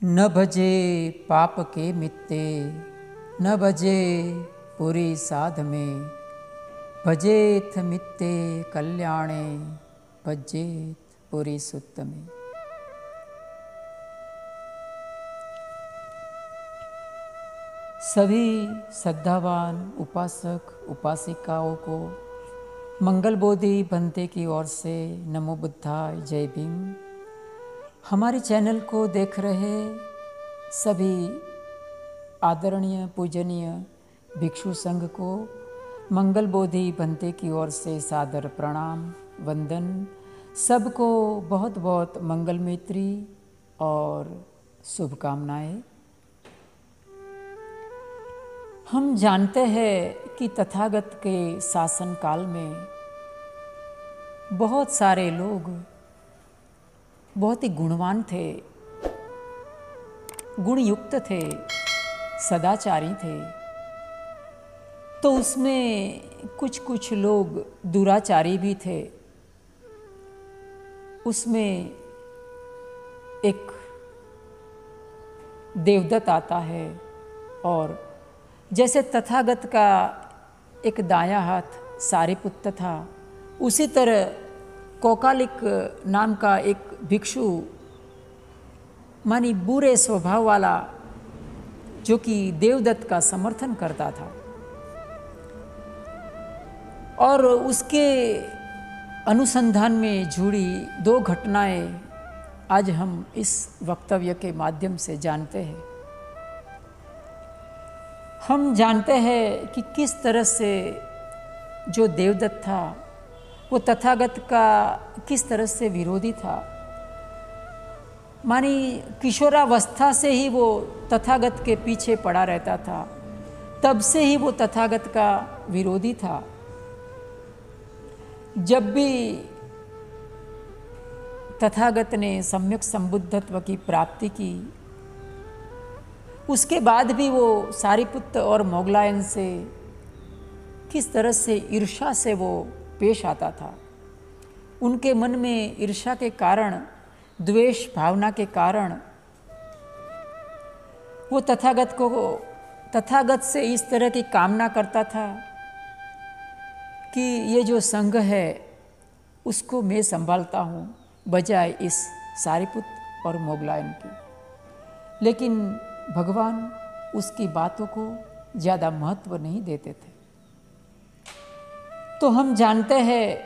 न भजे पाप के मित्ते, न भजे पुरी साध में, भजेथ मित्ते कल्याणे, भजेथ पुरी सुत में। सभी श्रद्धावान उपासक उपासिकाओं को मंगलबोधि बनते की ओर से नमो बुद्धाय, जय भीम। हमारे चैनल को देख रहे सभी आदरणीय पूजनीय भिक्षु संघ को मंगलबोधि बनते की ओर से सादर प्रणाम वंदन। सबको बहुत बहुत मंगल मैत्री और शुभकामनाएं। हम जानते हैं कि तथागत के शासन काल में बहुत सारे लोग बहुत ही गुणवान थे, गुणयुक्त थे, सदाचारी थे। तो उसमें कुछ कुछ लोग दुराचारी भी थे। उसमें एक देवदत्त आता है और जैसे तथागत का एक दायां हाथ सारिपुत्त था, उसी तरह कोकालिक नाम का एक भिक्षु मानी बुरे स्वभाव वाला, जो कि देवदत्त का समर्थन करता था। और उसके अनुसंधान में जुड़ी दो घटनाएं आज हम इस वक्तव्य के माध्यम से जानते हैं। हम जानते हैं कि किस तरह से जो देवदत्त था वो तथागत का किस तरह से विरोधी था। मानी किशोरावस्था से ही वो तथागत के पीछे पड़ा रहता था, तब से ही वो तथागत का विरोधी था। जब भी तथागत ने सम्यक संबुद्धत्व की प्राप्ति की, उसके बाद भी वो सारिपुत्त और मोगलायन से किस तरह से ईर्ष्या से वो पेश आता था। उनके मन में ईर्ष्या के कारण, द्वेष भावना के कारण वो तथागत से इस तरह की कामना करता था कि ये जो संघ है उसको मैं संभालता हूँ, बजाय इस सारिपुत्त और मोगलायन की। लेकिन भगवान उसकी बातों को ज़्यादा महत्व नहीं देते थे। तो हम जानते हैं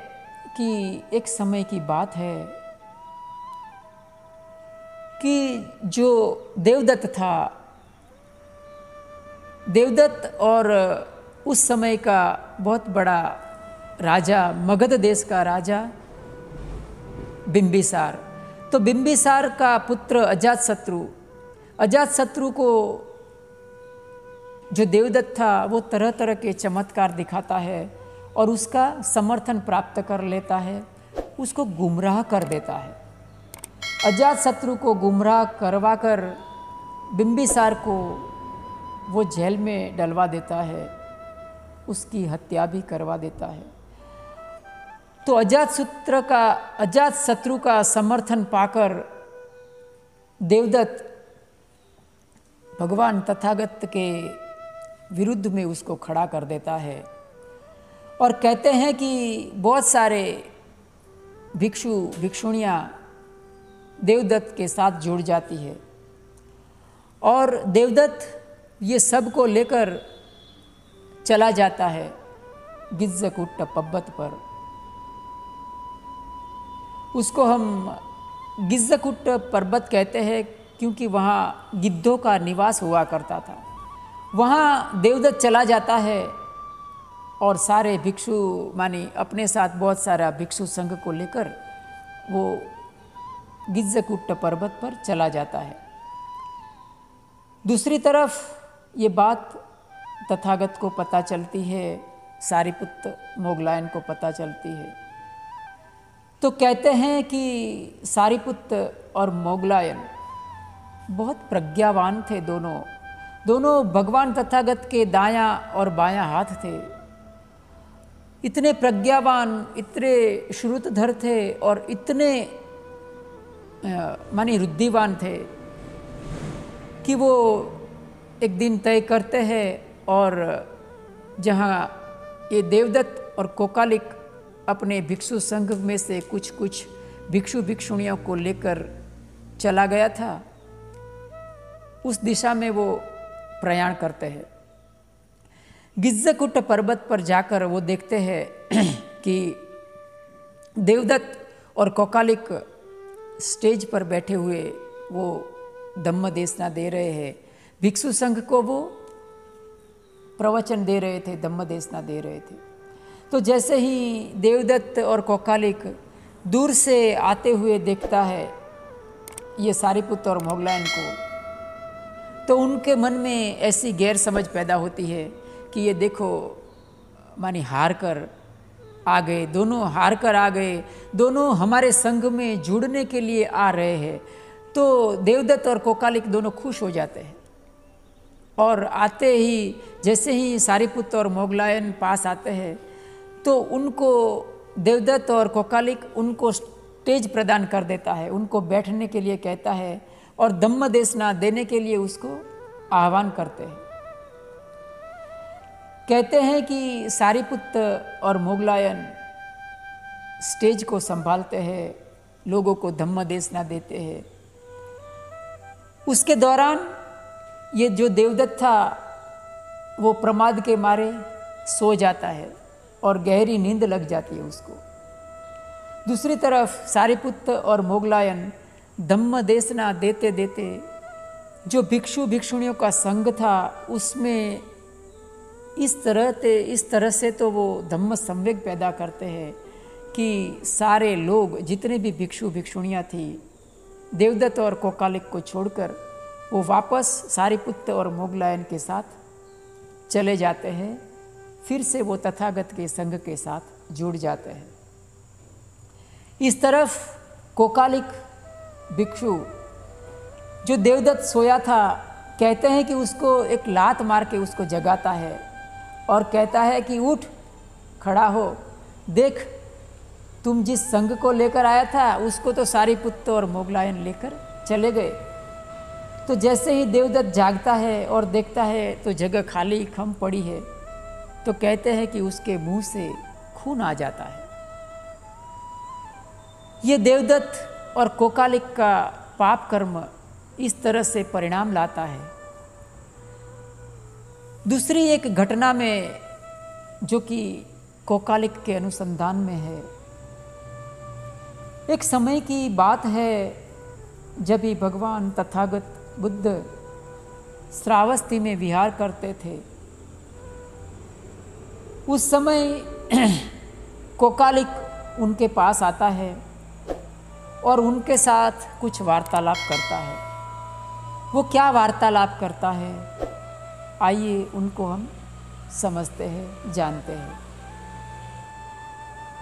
कि एक समय की बात है कि जो देवदत्त था, देवदत्त और उस समय का बहुत बड़ा राजा, मगध देश का राजा बिंबिसार। तो बिंबिसार का पुत्र अजातशत्रु को जो देवदत्त था वो तरह तरह के चमत्कार दिखाता है और उसका समर्थन प्राप्त कर लेता है, उसको गुमराह कर देता है। अजातशत्रु को गुमराह करवाकर बिंबिसार को वो जेल में डलवा देता है, उसकी हत्या भी करवा देता है। तो अजातशत्रु का समर्थन पाकर देवदत्त भगवान तथागत के विरुद्ध में उसको खड़ा कर देता है और कहते हैं कि बहुत सारे भिक्षु भिक्षुणियाँ देवदत्त के साथ जुड़ जाती है और देवदत्त ये सब को लेकर चला जाता है गिज्जकुट्ट पर्वत पर। उसको हम गिज्जकुट्ट पर्वत कहते हैं क्योंकि वहाँ गिद्धों का निवास हुआ करता था। वहाँ देवदत्त चला जाता है और सारे भिक्षु मानी अपने साथ बहुत सारा भिक्षु संघ को लेकर वो गिज्जकुट्ट पर्वत पर चला जाता है। दूसरी तरफ ये बात तथागत को पता चलती है, सारिपुत्त मोगलायन को पता चलती है। तो कहते हैं कि सारिपुत्त और मोगलायन बहुत प्रज्ञावान थे। दोनों भगवान तथागत के दायां और बायां हाथ थे। इतने प्रज्ञावान, इतने श्रुतधर थे और इतने मानी रुद्धिवान थे कि वो एक दिन तय करते हैं और जहाँ ये देवदत्त और कोकालिक अपने भिक्षु संघ में से कुछ कुछ भिक्षु भिक्षुणियों को लेकर चला गया था, उस दिशा में वो प्रयाण करते हैं। गिज्जकुट पर्वत पर जाकर वो देखते हैं कि देवदत्त और कोकालिक स्टेज पर बैठे हुए वो धम्म देशना दे रहे हैं। भिक्षु संघ को वो प्रवचन दे रहे थे, धम्म देशना दे रहे थे। तो जैसे ही देवदत्त और कोकालिक दूर से आते हुए देखता है ये सारिपुत्र और मोगलायन को, तो उनके मन में ऐसी गैर समझ पैदा होती है कि ये देखो मानी हार कर आ गए, दोनों हार कर आ गए, दोनों हमारे संघ में जुड़ने के लिए आ रहे हैं। तो देवदत्त और कोकालिक दोनों खुश हो जाते हैं और आते ही जैसे ही सारिपुत्र और मोगलायन पास आते हैं तो उनको देवदत्त और कोकालिक उनको स्टेज प्रदान कर देता है, उनको बैठने के लिए कहता है और धम्म देशना देने के लिए उसको आह्वान करते हैं। कहते हैं कि सारिपुत्र और मोगलायन स्टेज को संभालते हैं, लोगों को धम्म देशना देते हैं। उसके दौरान ये जो देवदत्त था वो प्रमाद के मारे सो जाता है और गहरी नींद लग जाती है उसको। दूसरी तरफ सारिपुत्र और मोगलायन धम्म देशना देते देते जो भिक्षु भिक्षुणियों का संघ था उसमें इस तरह से तो वो धम्म संवेग पैदा करते हैं कि सारे लोग जितने भी भिक्षु भिक्षुणियाँ थी देवदत्त और कोकालिक को छोड़कर वो वापस सारिपुत्र और मोगलायन के साथ चले जाते हैं, फिर से वो तथागत के संघ के साथ जुड़ जाते हैं। इस तरफ कोकालिक भिक्षु जो देवदत्त सोया था, कहते हैं कि उसको एक लात मार के उसको जगाता है और कहता है कि उठ, खड़ा हो, देख तुम जिस संघ को लेकर आया था उसको तो सारिपुत्र और मोगलायन लेकर चले गए। तो जैसे ही देवदत्त जागता है और देखता है तो जगह खाली खम पड़ी है, तो कहते हैं कि उसके मुंह से खून आ जाता है। ये देवदत्त और कोकालिक का पाप कर्म इस तरह से परिणाम लाता है। दूसरी एक घटना में जो कि कोकालिक के अनुसंधान में है, एक समय की बात है जब ही भगवान तथागत बुद्ध श्रावस्ती में विहार करते थे। उस समय कोकालिक उनके पास आता है और उनके साथ कुछ वार्तालाप करता है। वो क्या वार्तालाप करता है, आइए उनको हम समझते हैं, जानते हैं।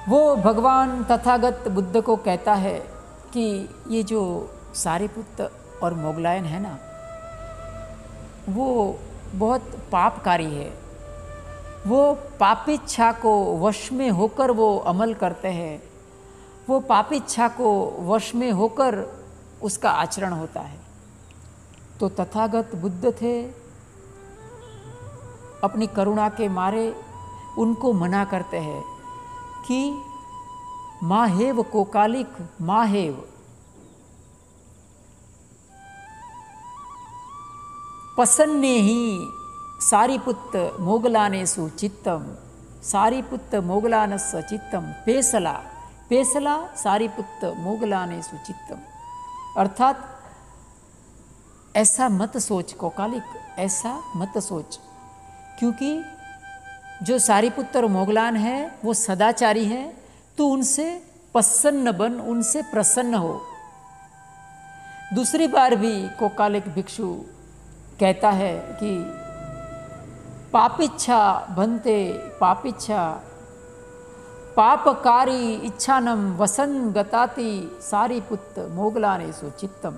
वो भगवान तथागत बुद्ध को कहता है कि ये जो सारिपुत्र और मोगलायन है ना, वो बहुत पापकारी है। वो पापिच्छा को वश में होकर वो अमल करते हैं, वो पापिच्छा को वश में होकर उसका आचरण होता है। तो तथागत बुद्ध थे, अपनी करुणा के मारे उनको मना करते हैं कि माहेव कोकालिक माहेव, पसन्ने ही सारिपुत्र मोगलानेसु चित्तम, सारिपुत्र मोगलानस्य चित्तम पेसला, पेसला सारिपुत्र मोगलानेसु चित्तम। अर्थात ऐसा मत सोच कोकालिक, ऐसा मत सोच, क्योंकि जो सारिपुत्र और मोगलान है वो सदाचारी है, तो उनसे प्रसन्न बन, उनसे प्रसन्न हो। दूसरी बार भी कोकालिक भिक्षु कहता है कि पापिच्छा भन्ते पापिच्छा, पापकारी इच्छानम वसन गताति सारिपुत्र मोगलानेसु चित्तम।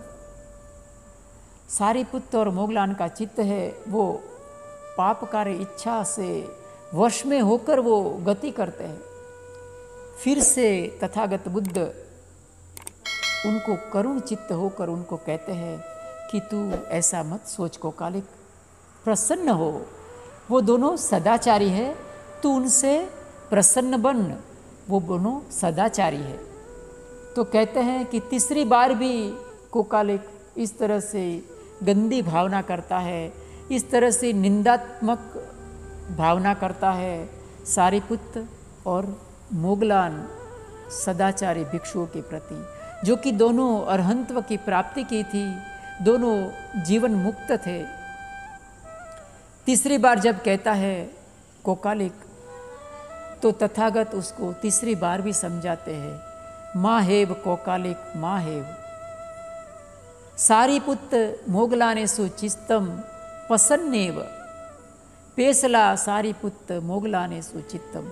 सारिपुत्र और मोगलान का चित्त है वो पापकारी इच्छा से वश में होकर वो गति करते हैं। फिर से तथागत बुद्ध उनको करुण चित्त होकर उनको कहते हैं कि तू ऐसा मत सोच कोकालिक, प्रसन्न हो, वो दोनों सदाचारी है, तू उनसे प्रसन्न बन, वो दोनों सदाचारी है। तो कहते हैं कि तीसरी बार भी कोकालिक इस तरह से गंदी भावना करता है, इस तरह से निंदात्मक भावना करता है सारिपुत्र और मोगलान सदाचारी भिक्षुओं के प्रति, जो कि दोनों अरहंत्व की प्राप्ति की थी, दोनों जीवन मुक्त थे। तीसरी बार जब कहता है कोकालिक, तो तथागत उसको तीसरी बार भी समझाते हैं, माँ हेव कोकालिक माँ हेव, सारिपुत्र मोगलाने सुचित्तम पसन्नेव, पेसला सारिपुत्र मोगलाने सुचित्तम,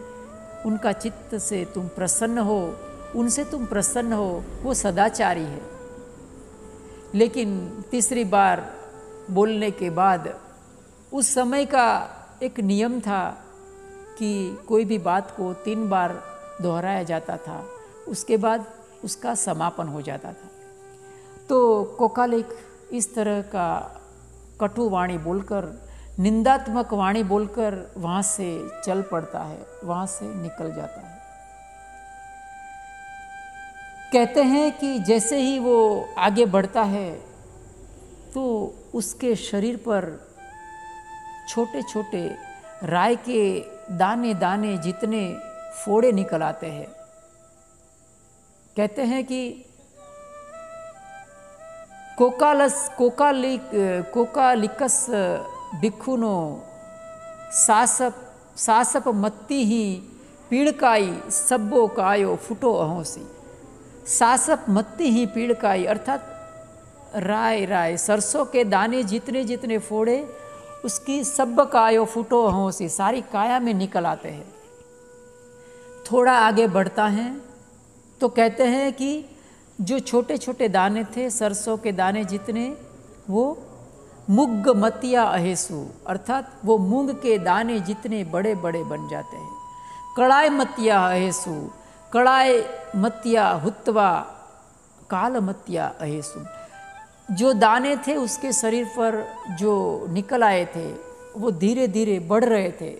उनका चित्त से तुम प्रसन्न हो, उनसे तुम प्रसन्न हो, वो सदाचारी है। लेकिन तीसरी बार बोलने के बाद उस समय का एक नियम था कि कोई भी बात को 3 बार दोहराया जाता था, उसके बाद उसका समापन हो जाता था। तो कोकालिक इस तरह का कटु वाणी बोलकर, निंदात्मक वाणी बोलकर वहाँ से चल पड़ता है, वहाँ से निकल जाता है। कहते हैं कि जैसे ही वो आगे बढ़ता है तो उसके शरीर पर छोटे छोटे राय के दाने दाने जितने फोड़े निकल आते हैं। कहते हैं कि कोकालिकस भिक्षुनो सासप मत्ती ही पीड़काई सब्बो कायो फुटो अहोसी। सासप मत्ती ही पीड़काई अर्थात राय सरसों के दाने जितने जितने फोड़े उसकी सब कायो फुटो अहोसी, सारी काया में निकल आते हैं। थोड़ा आगे बढ़ता है तो कहते हैं कि जो छोटे छोटे दाने थे, सरसों के दाने जितने, वो मुग्ग मतिया अहेसु अर्थात वो मूंग के दाने जितने बड़े बड़े बन जाते हैं। कड़ाई मतिया अहेसु, कड़ाई मतिया हुत्वा काल मतिया अहेसु, जो दाने थे उसके शरीर पर जो निकल आए थे वो धीरे धीरे बढ़ रहे थे,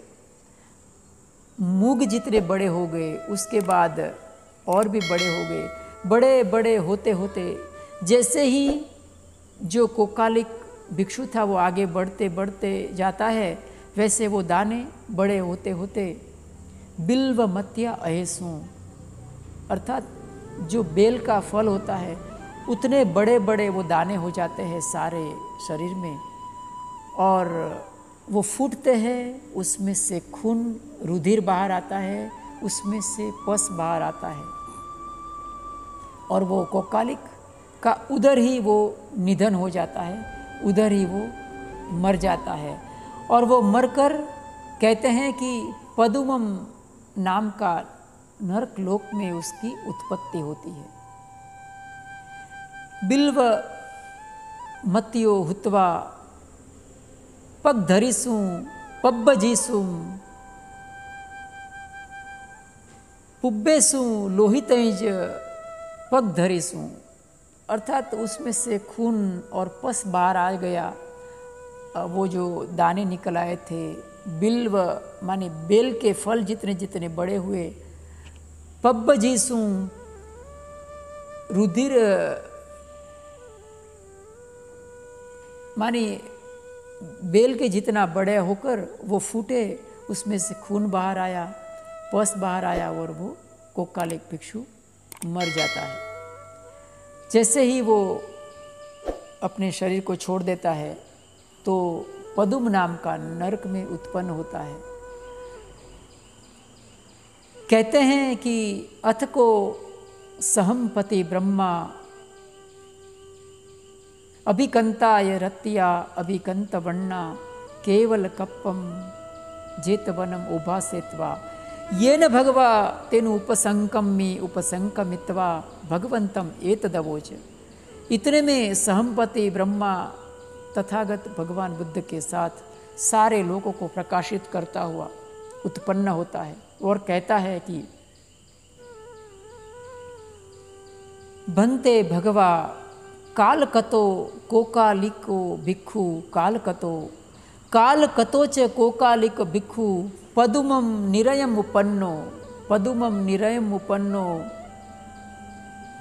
मूंग जितने बड़े हो गए, उसके बाद और भी बड़े हो गए, बड़े बड़े होते होते जैसे ही जो कोकालिक भिक्षु था वो आगे बढ़ते बढ़ते जाता है, वैसे वो दाने बड़े होते होते बिल्व मत्या अहेसु अर्थात जो बेल का फल होता है उतने बड़े बड़े वो दाने हो जाते हैं सारे शरीर में, और वो फूटते हैं, उसमें से खून रुधिर बाहर आता है, उसमें से पस बाहर आता है, और वो कोकालिक का उधर ही वो निधन हो जाता है, उधर ही वो मर जाता है। और वो मरकर कहते हैं कि पदुमम नाम का नरक लोक में उसकी उत्पत्ति होती है। बिल्व मतियो हुत्वा पगधरिसु पब्बजीसु पुब्बेसु लोहितैज पगधरिसु अर्थात उसमें से खून और पस बाहर आ गया। वो जो दाने निकल आए थे, बिल्व माने बेल के फल जितने जितने बड़े हुए, पब्बजीसु रुधिर माने बेल के जितना बड़े होकर वो फूटे, उसमें से खून बाहर आया, पस बाहर आया, और वो कोकालिक भिक्षु मर जाता है। जैसे ही वो अपने शरीर को छोड़ देता है तो पदुम नाम का नरक में उत्पन्न होता है। कहते हैं कि अथ को सहमपति ब्रह्मा अभिकंताय रत्या अभिकंत वन्ना केवल कप्पम जेतवनम उभासेत्वा येन भगवा तेन उपसंकमित्वा भगवंतम एतदवोच। इतने में सहमपति ब्रह्मा तथागत भगवान बुद्ध के साथ सारे लोगों को प्रकाशित करता हुआ उत्पन्न होता है और कहता है कि भन्ते भगवा कालकतो कोकालिको भिक्षु कालकतो कालकतो च कोकालिक भिक्षु पदुमम निरयम उपन्नो पदुमम निरयम उपन्नो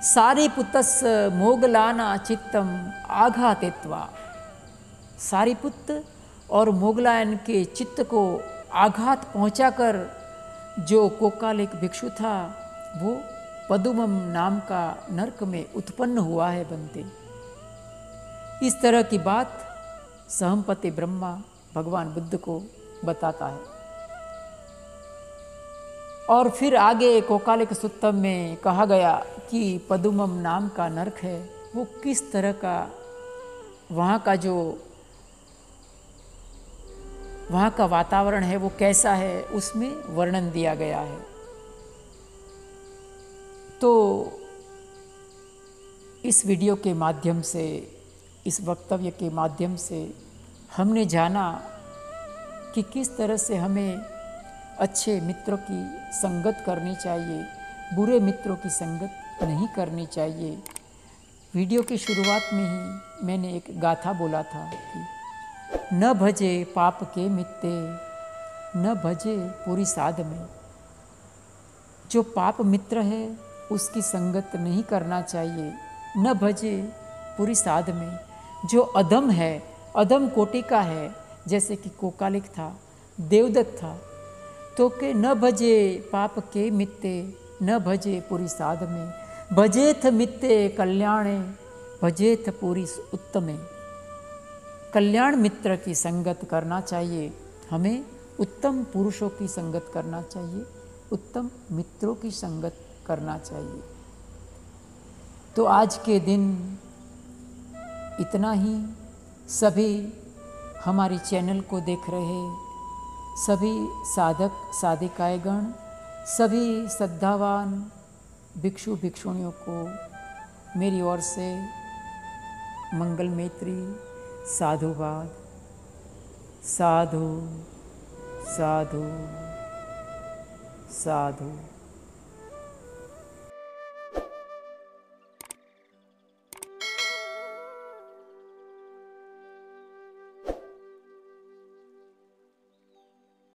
सारिपुत्तस्य मोगलाना चित्तम आघातेत्वा। सारिपुत्त और मोगलायन के चित्त को आघात पहुंचाकर जो कोकालिक भिक्षु था वो पदुमम नाम का नरक में उत्पन्न हुआ है बनते। इस तरह की बात सहमपति ब्रह्मा भगवान बुद्ध को बताता है। और फिर आगे कोकालिक सुत्तम में कहा गया कि पदुमम नाम का नरक है वो किस तरह का, वहाँ का वातावरण है वो कैसा है, उसमें वर्णन दिया गया है। तो इस वीडियो के माध्यम से, इस वक्तव्य के माध्यम से हमने जाना कि किस तरह से हमें अच्छे मित्रों की संगत करनी चाहिए, बुरे मित्रों की संगत नहीं करनी चाहिए। वीडियो की शुरुआत में ही मैंने एक गाथा बोला था कि न भजे पाप के मित्ते न भजे पूरी साध में। जो पाप मित्र है उसकी संगत नहीं करना चाहिए। न भजे पूरी साध में। जो अधम है, अधम कोटि का है, जैसे कि कोकालिक था, देवदत्त था, तो के न भजे पाप के मित्ते न भजे पूरी साध में। भजेथ मित्ते कल्याणे भजेथ पूरी उत्तमे। कल्याण मित्र की संगत करना चाहिए, हमें उत्तम पुरुषों की संगत करना चाहिए, उत्तम मित्रों की संगत करना चाहिए। तो आज के दिन इतना ही। सभी हमारी चैनल को देख रहे सभी साधक साधिकाएं गण, सभी श्रद्धावान भिक्षु भिक्षुणियों को मेरी ओर से मंगल मैत्री, साधुवाद। साधु साधु साधु।